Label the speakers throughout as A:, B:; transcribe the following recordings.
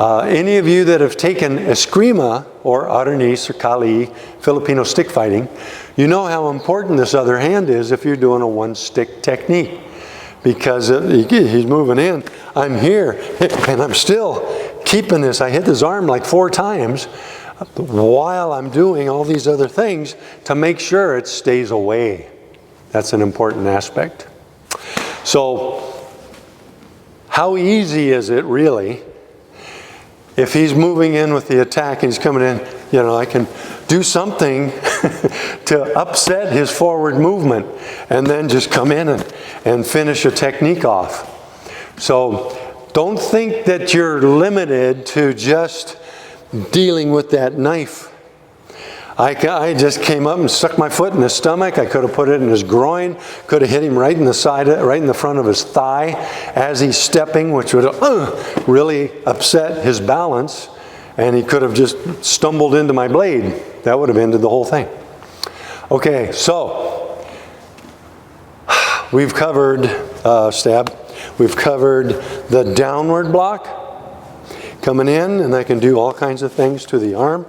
A: Any of you that have taken eskrima, or arnis, or kali, Filipino stick fighting, you know how important this other hand is if you're doing a one-stick technique. Because he's moving in, I'm here, and I'm still keeping this. I hit his arm like 4 times while I'm doing all these other things to make sure it stays away. That's an important aspect. So, how easy is it really? If he's moving in with the attack and he's coming in, you know, I can do something to upset his forward movement and then just come in and finish a technique off. So don't think that you're limited to just dealing with that knife. I just came up and stuck my foot in his stomach. I could have put it in his groin, could have hit him right in the side, right in the front of his thigh as he's stepping, which would really upset his balance, and he could have just stumbled into my blade. That would have ended the whole thing. Okay, so we've covered stab. We've covered the downward block coming in, and I can do all kinds of things to the arm.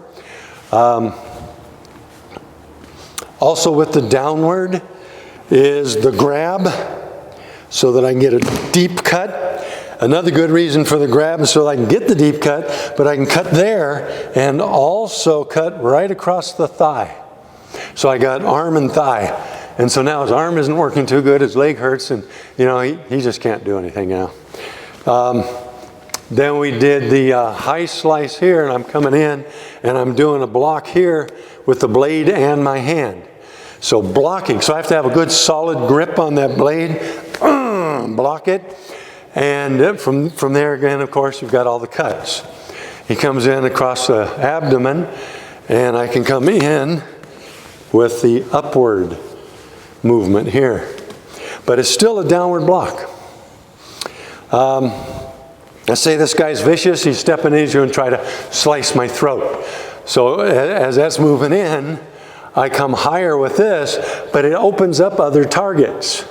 A: Also with the downward is the grab, so that I can get a deep cut. Another good reason for the grab is so that I can get the deep cut, but I can cut there and also cut right across the thigh. So I got arm and thigh. And so now his arm isn't working too good, his leg hurts, and you know, he just can't do anything now. Then we did the high slice here, and I'm coming in and I'm doing a block here with the blade and my hand. So blocking, so I have to have a good solid grip on that blade, block it, and from there again, of course, you've got all the cuts. He comes in across the abdomen, and I can come in with the upward movement here. But it's still a downward block. Let's say this guy's vicious, he's stepping into and try to slice my throat. So as that's moving in, I come higher with this, but it opens up other targets.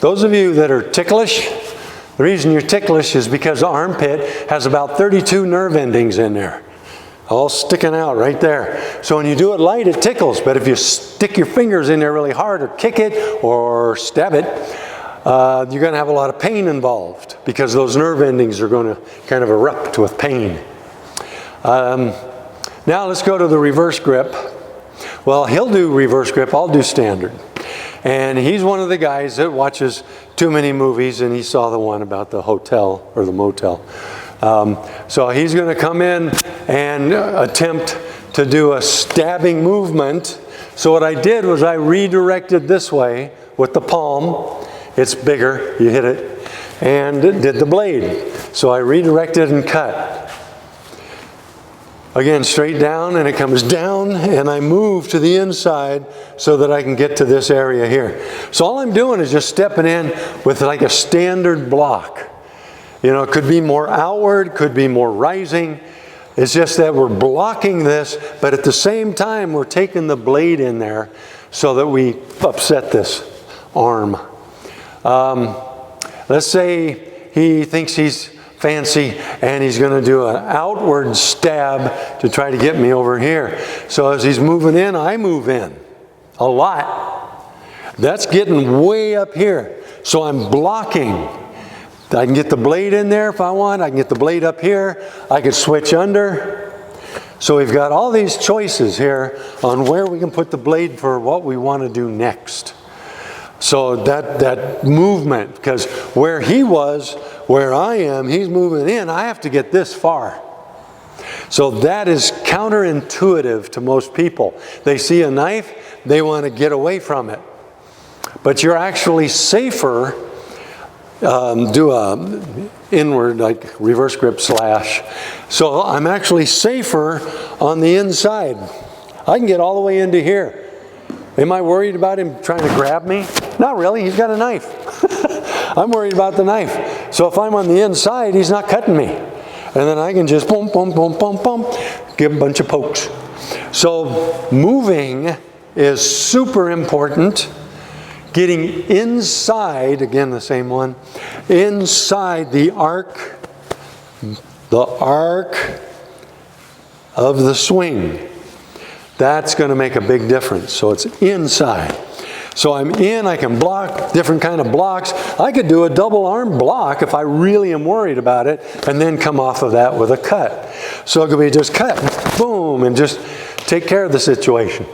A: Those of you that are ticklish, the reason you're ticklish is because the armpit has about 32 nerve endings in there, all sticking out right there. So when you do it light, it tickles, but if you stick your fingers in there really hard or kick it or stab it, you're going to have a lot of pain involved because those nerve endings are going to kind of erupt with pain. Now let's go to the reverse grip. Well, he'll do reverse grip, I'll do standard. And he's one of the guys that watches too many movies, and he saw the one about the hotel or the motel. So he's going to come in and attempt to do a stabbing movement. So what I did was I redirected this way with the palm. It's bigger, you hit it, and it did the blade. So I redirected and cut. Again, straight down, and it comes down, and I move to the inside so that I can get to this area here. So all I'm doing is just stepping in with like a standard block. You know, it could be more outward, could be more rising. It's just that we're blocking this, but at the same time, we're taking the blade in there so that we upset this arm. Let's say he thinks he's fancy and he's going to do an outward stab to try to get me over here. So as he's moving in, I move in a lot. That's getting way up here. So I'm blocking. I can get the blade in there if I want. I can get the blade up here. I can switch under. So we've got all these choices here on where we can put the blade for what we want to do next. So that movement, because where he was, where I am, he's moving in, I have to get this far. So that is counterintuitive to most people. They see a knife, they want to get away from it. But you're actually safer, do a inward, like reverse grip slash. So I'm actually safer on the inside. I can get all the way into here. Am I worried about him trying to grab me? Not really, he's got a knife. I'm worried about the knife. So if I'm on the inside, he's not cutting me. And then I can just boom, boom, boom, boom, boom, give a bunch of pokes. So moving is super important. Getting inside, again the same one, inside the arc the arc of the swing. That's going to make a big difference. So it's inside. So I'm in, I can block different kind of blocks. I could do a double arm block if I really am worried about it, and then come off of that with a cut. So it could be just cut, boom, and just take care of the situation.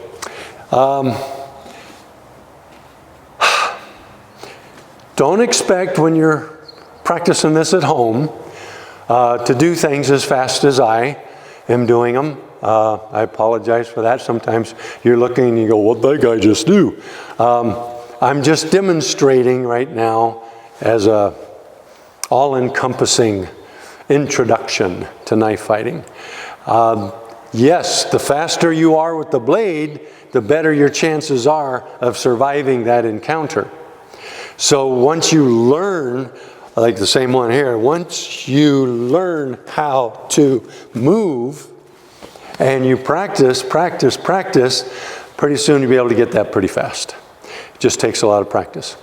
A: Don't expect when you're practicing this at home to do things as fast as I am doing them. I apologize for that. Sometimes you're looking and you go, what'd that guy just do? I'm just demonstrating right now as a all-encompassing introduction to knife fighting. Yes, the faster you are with the blade, the better your chances are of surviving that encounter. So once you learn, like the same one here, once you learn how to move and you practice, pretty soon you'll be able to get that pretty fast. It just takes a lot of practice.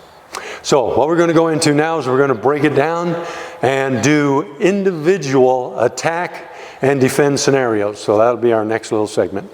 A: So what we're going to go into now is we're going to break it down and do individual attack and defend scenarios. So that'll be our next little segment.